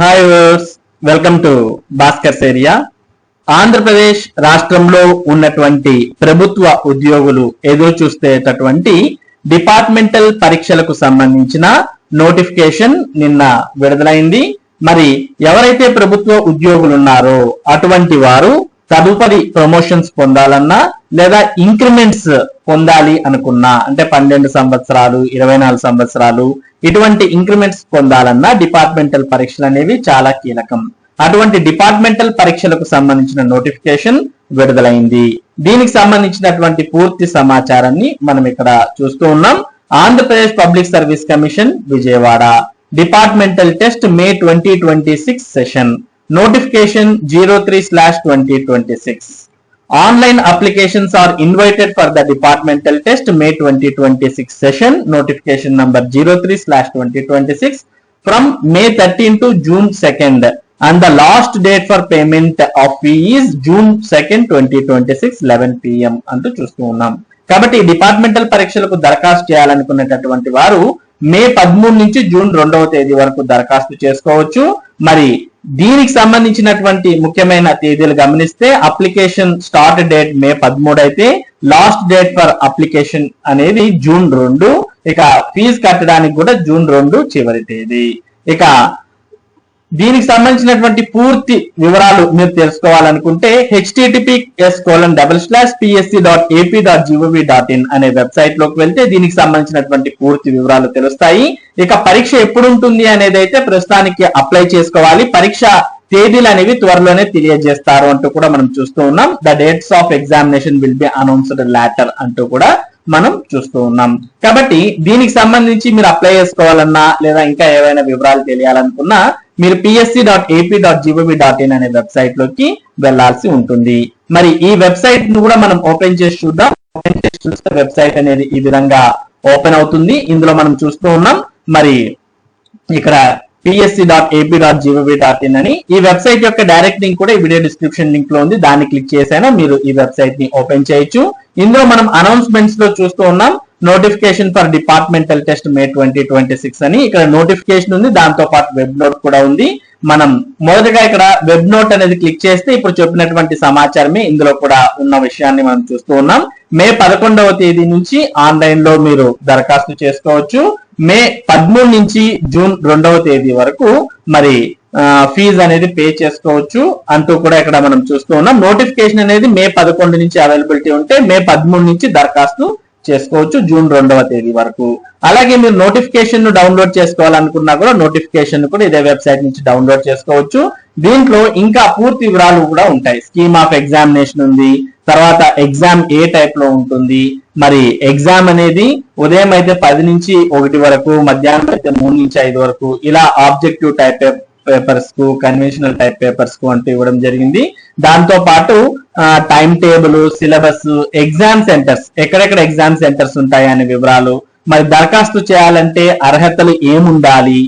Hi verse, welcome to Bhaskar's area. Andhra Pradesh రాష్ట్రంలో ఉన్నటువంటి ప్రభుత్వ ఉద్యోగులు ఎదురు చూసేటటువంటి డిపార్ట్మెంటల్ పరీక్షలకు సంబంధించిన నోటిఫికేషన్ నిన్న విడుదలైంది. మరి ఎవరైతే ప్రభుత్వ ఉద్యోగులు ఉన్నారో అటువంటి వారు తదుపరి ప్రమోషన్స్ పొందాలన్నా లేదా ఇంక్రిమెంట్స్ పొందాలి అనుకున్నా, అంటే 12 సంవత్సరాలు 24 సంవత్సరాలు ఇటువంటి ఇంక్రిమెంట్స్ పొందాలన్నా డిపార్ట్మెంటల్ పరీక్షలు అనేవి చాలా కీలకం. అటువంటి డిపార్ట్మెంటల్ పరీక్షలకు సంబంధించిన నోటిఫికేషన్ విడుదలైంది. దీనికి సంబంధించినటువంటి పూర్తి సమాచారాన్ని మనం ఇక్కడ చూస్తూ ఉన్నాం. Andhra Pradesh public service commission Vijayawada departmental test May 2026 session notification 03/2026. Online applications are invited for the departmental test May 2026 session notification number 03/2026 from May 13 to June 2nd and the last date for payment of fee is June 2nd 2026 11 PM అంటూ చూస్తూ ఉన్నాం. కాబట్టి departmental పరీక్షలకు దరఖాస్తు చేయాలనుకునేటటువంటి వారు మే 13 నుంచి June 2వ తేదీ వరకు దరఖాస్తు చేసుకోవచ్చు. మరి దీనికి సంబంధించినటువంటి ముఖ్యమైన తేదీలు గమనిస్తే అప్లికేషన్ స్టార్ట్ డేట్ మే 13 అయితే లాస్ట్ డేట్ ఫర్ అప్లికేషన్ అనేది జూన్ 2. ఇక ఫీజు కట్టడానికి కూడా జూన్ 2 చివరి తేదీ. ఇక దీనికి సంబంధించినటువంటి పూర్తి వివరాలు మీరు తెలుసుకోవాలనుకుంటే https://psc.ap.gov.in అనే వెబ్సైట్ లోకి వెళ్తే దీనికి సంబంధించినటువంటి పూర్తి వివరాలు తెలుస్తాయి. ఇక పరీక్ష ఎప్పుడు ఉంటుంది అనేది అయితే ప్రస్తుతానికి అప్లై చేసుకోవాలి. పరీక్ష తేదీలు అనేవి త్వరలోనే తెలియజేస్తారు అంటూ కూడా మనం చూస్తూ ఉన్నాం. The dates of examination will be announced later అంటూ కూడా మనం చూస్తూ ఉన్నాం. కాబట్టి దీనికి సంబంధించి మీరు అప్లై చేసుకోవాలన్నా లేదా ఇంకా ఏవైనా వివరాలు తెలియాలనుకున్నా మీరు psc.ap.gov.in అనే వెబ్సైట్ లోకి వెళ్లాల్సి ఉంటుంది. మరి ఈ వెబ్సైట్ ను కూడా మనం ఓపెన్ చేసి చూద్దాం. ఓపెన్ చేసి చూస్తే వెబ్సైట్ అనేది ఈ విధంగా ఓపెన్ అవుతుంది. ఇందులో మనం చూస్తూ ఉన్నాం. మరి ఇక్కడ psc.ap.gov.in అని ఈ వెబ్సైట్ యొక్క డైరెక్ట్ లింక్ కూడా ఈ వీడియో డిస్క్రిప్షన్ లింక్ లో ఉంది. దాన్ని క్లిక్ చేసైనా మీరు ఈ వెబ్సైట్ ని ఓపెన్ చేయొచ్చు. ఇందులో మనం అనౌన్స్మెంట్స్ లో చూస్తూ ఉన్నాం notification for departmental test May 2026 అని ఇక్కడ నోటిఫికేషన్ ఉంది. దాంతో పాటు వెబ్ నోట్ కూడా ఉంది. మనం మొదటగా ఇక్కడ వెబ్ నోట్ అనేది క్లిక్ చేస్తే ఇప్పుడు చెప్పినటువంటి సమాచారమే ఇందులో కూడా ఉన్న విషయాన్ని మనం చూస్తూ ఉన్నాం. మే 11వ తేదీ నుంచి ఆన్లైన్ లో మీరు దరఖాస్తు చేసుకోవచ్చు. మే 13 నుంచి జూన్ 2వ తేదీ వరకు మరి ఫీజు అనేది పే చేసుకోవచ్చు అంటూ కూడా ఇక్కడ మనం చూస్తూ ఉన్నాం. నోటిఫికేషన్ అనేది మే 11 నుంచి అవైలబిలిటీ ఉంటే మే 13 నుంచి దరఖాస్తు చేసుకోవచ్చు జూన్ 2వ తేదీ వరకు. అలాగే మీరు నోటిఫికేషన్ ను డౌన్లోడ్ చేసుకోవాలనుకున్నా కూడా నోటిఫికేషన్ కూడా ఇదే వెబ్సైట్ నుంచి డౌన్లోడ్ చేసుకోవచ్చు. దీంట్లో ఇంకా పూర్తి వివరాలు కూడా ఉంటాయి. స్కీమ్ ఆఫ్ ఎగ్జామినేషన్ ఉంది, తర్వాత ఎగ్జామ్ ఏ టైప్ లో ఉంటుంది, మరి ఎగ్జామ్ అనేది ఉదయం అయితే 10 నుంచి 1 వరకు, మధ్యాహ్నం అయితే 3 నుంచి 5 వరకు, ఇలా ఆబ్జెక్టివ్ టైప్ పేపర్స్ కు, కన్వెన్షనల్ టైప్ పేపర్స్ కు అంటూ ఇవ్వడం జరిగింది. దాంతో పాటు time table, syllabus, exam centres, ఎక్కడెక్కడ ఎగ్జామ్ సెంటర్స్ ఉంటాయి అనే వివరాలు, మరి దరఖాస్తు చేయాలంటే అర్హతలు ఏముండాలి,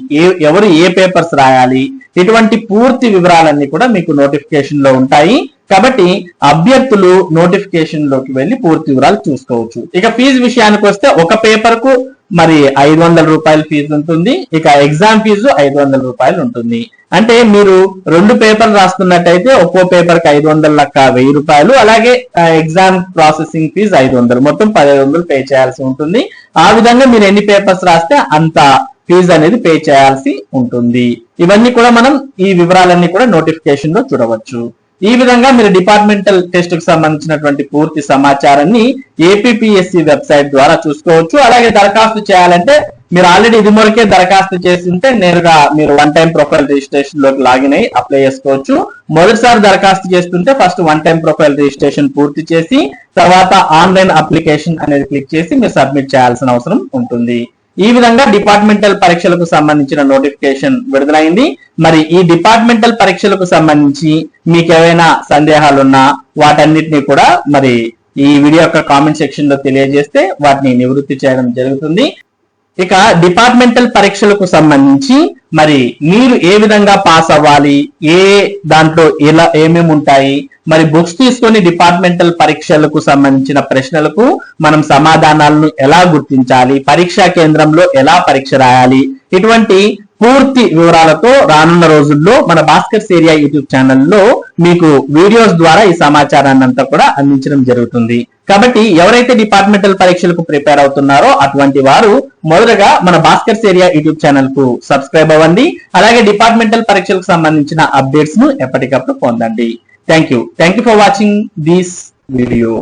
ఎవరు ఏ పేపర్స్ రాయాలి, ఇటువంటి పూర్తి వివరాలన్నీ కూడా మీకు నోటిఫికేషన్ లో ఉంటాయి. కాబట్టి అభ్యర్థులు నోటిఫికేషన్ లోకి వెళ్లి పూర్తి వివరాలు చూసుకోవచ్చు. ఇక ఫీజు విషయానికి వస్తే ఒక పేపర్ కు మరి 500 రూపాయల ఫీజు ఉంటుంది. ఇక ఎగ్జామ్ ఫీజు 500 రూపాయలు ఉంటుంది. అంటే మీరు 2 పేపర్లు రాస్తున్నట్టయితే ఒక్కో పేపర్ కి 500 లెక్క 1000 రూపాయలు, అలాగే ఎగ్జామ్ ప్రాసెసింగ్ ఫీజు 500, మొత్తం 1500 పే చేయాల్సి ఉంటుంది. ఆ విధంగా మీరు ఎన్ని పేపర్స్ రాస్తే అంత ఫీజు అనేది పే చేయాల్సి ఉంటుంది. ఇవన్నీ కూడా మనం ఈ వివరాలన్నీ కూడా నోటిఫికేషన్ లో చూడవచ్చు. ఈ విధంగా మీరు డిపార్ట్మెంటల్ టెస్ట్ కు సంబంధించినటువంటి పూర్తి సమాచారాన్ని ఏపీపీఎస్సీ వెబ్సైట్ ద్వారా చూసుకోవచ్చు. అలాగే దరఖాస్తు చేయాలంటే మీరు ఆల్రెడీ ఇది వరకే దరఖాస్తు చేసి ఉంటే నేరుగా మీరు 1 టైం ప్రొఫైల్ రిజిస్ట్రేషన్ లోకి లాగిన్ అయ్యి అప్లై చేసుకోవచ్చు. మొదటిసారి దరఖాస్తు చేస్తుంటే ఫస్ట్ 1 టైం ప్రొఫైల్ రిజిస్ట్రేషన్ పూర్తి చేసి తర్వాత ఆన్లైన్ అప్లికేషన్ అనేది క్లిక్ చేసి మీరు సబ్మిట్ చేయాల్సిన అవసరం ఉంటుంది. ఈ విధంగా డిపార్ట్మెంటల్ పరీక్షలకు సంబంధించిన నోటిఫికేషన్ విడుదలైంది. మరి ఈ డిపార్ట్మెంటల్ పరీక్షలకు సంబంధించి మీకు ఏవైనా సందేహాలున్నా వాటన్నిటిని కూడా మరి ఈ వీడియో యొక్క కామెంట్ సెక్షన్ లో తెలియజేస్తే వాటిని నివృత్తి చేయడం జరుగుతుంది. ఇక డిపార్ట్మెంటల్ పరీక్షలకు సంబంధించి మరి మీరు ఏ విధంగా పాస్ అవ్వాలి, ఏ దాంట్లో ఎలా ఏమేమి ఉంటాయి, మరి బుక్స్ తీసుకొని డిపార్ట్మెంటల్ పరీక్షలకు సంబంధించిన ప్రశ్నలకు మనం సమాధానాలను ఎలా గుర్తించాలి, పరీక్షా కేంద్రంలో ఎలా పరీక్ష రాయాలి, ఇటువంటి పూర్తి వివరాలతో రానున్న రోజుల్లో మన భాస్కర్స్ ఏరియా యూట్యూబ్ ఛానల్లో మీకు వీడియోస్ ద్వారా ఈ సమాచారాన్ని అంతా కూడా అందించడం జరుగుతుంది. కాబట్టి ఎవరైతే డిపార్ట్మెంటల్ పరీక్షలకు ప్రిపేర్ అవుతున్నారో అటువంటి వారు మొదటగా మన భాస్కర్స్ ఏరియా యూట్యూబ్ ఛానల్ కు సబ్స్క్రైబ్ అవ్వండి. అలాగే డిపార్ట్మెంటల్ పరీక్షలకు సంబంధించిన అప్డేట్స్ ను ఎప్పటికప్పుడు పొందండి. Thank you for watching this video.